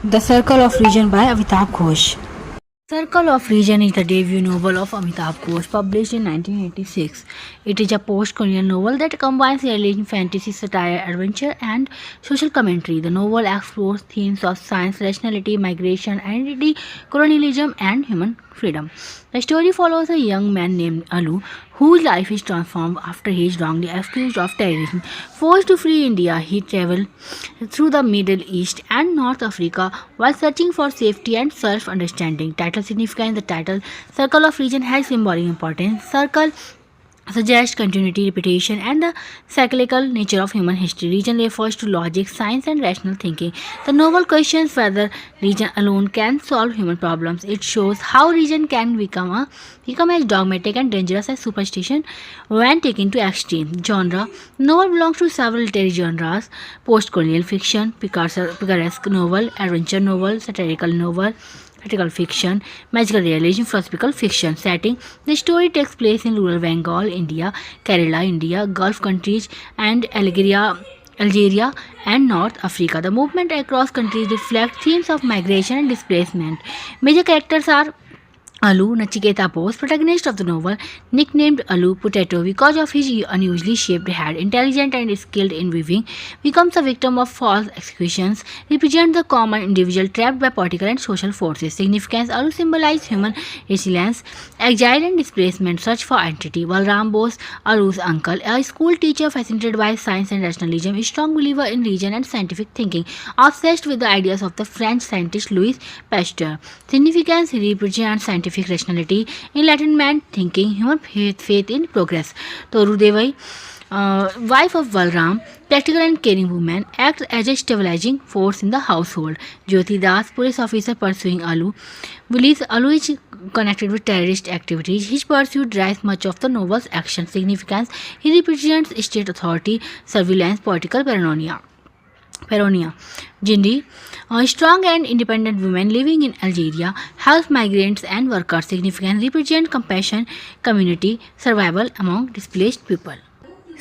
The Circle of Region by Amitabh Ghosh. Circle of Region is the debut novel of Amitabh Ghosh, published in 1986. It is a post-colonial novel that combines realism, fantasy, satire, adventure, and social commentary. The novel explores themes of science, rationality, migration, identity, colonialism, and human freedom. The story follows a young man named Alu, whose life is transformed after he is wrongly accused of terrorism. Forced to flee India, he travels through the Middle East and North Africa while searching for safety and self-understanding. Title significance: the title Circle of Region has symbolic importance. Circle suggests continuity, repetition, and the cyclical nature of human history. Region refers to logic, science, and rational thinking. The novel questions whether region alone can solve human problems. It shows how region can become as dogmatic and dangerous as superstition when taken to extreme. Genre: novel belongs to several literary genres: post-colonial fiction, picaresque novel, adventure novel, satirical novel, critical fiction, magical realism, philosophical fiction. Setting: the story takes place in rural Bengal, India, Kerala, India, Gulf countries, and Algeria and North Africa. The movement across countries reflects themes of migration and displacement. Major characters are Alu, Nachiketa Bose, protagonist of the novel, nicknamed Alu Potato because of his unusually shaped head, intelligent and skilled in weaving, becomes a victim of false accusations, represents the common individual trapped by political and social forces. Significance: Alu symbolizes human resilience, exile and displacement, search for identity. Balram Bose, Alu's uncle, a school teacher fascinated by science and rationalism, a strong believer in reason and scientific thinking, obsessed with the ideas of the French scientist Louis Pasteur. Significance: he represents scientific rationality, enlightenment thinking, human faith in progress. Toru Devai, wife of Balram, practical and caring woman, acts as a stabilizing force in the household. Jyoti Das, police officer pursuing Alu, believes Alu is connected with terrorist activities. His pursuit drives much of the novel's action. Significance: he represents state authority, surveillance, political paranoia. Jindi, a strong and independent woman living in Algeria, helps migrants and workers. Significance: represent compassion, community, survival among displaced people.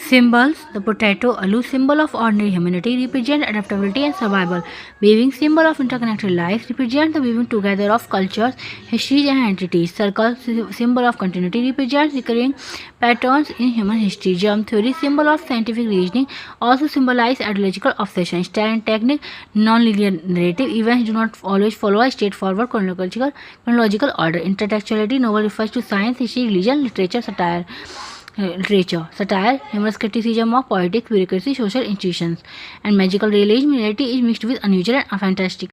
Symbols: the potato, Alu, symbol of ordinary humanity, represent adaptability and survival. Weaving, symbol of interconnected life, represent the weaving together of cultures, histories, and entities. Circle, symbol of continuity, represents recurring patterns in human history. Germ theory, symbol of scientific reasoning, also symbolize ideological obsession. Style and technique: non-linear narrative, events do not always follow a straightforward chronological order. Intertextuality, novel refers to science, history, religion, satire, humorous criticism of politics, bureaucracy, social institutions, and magical realism. Reality is mixed with unusual and fantastic.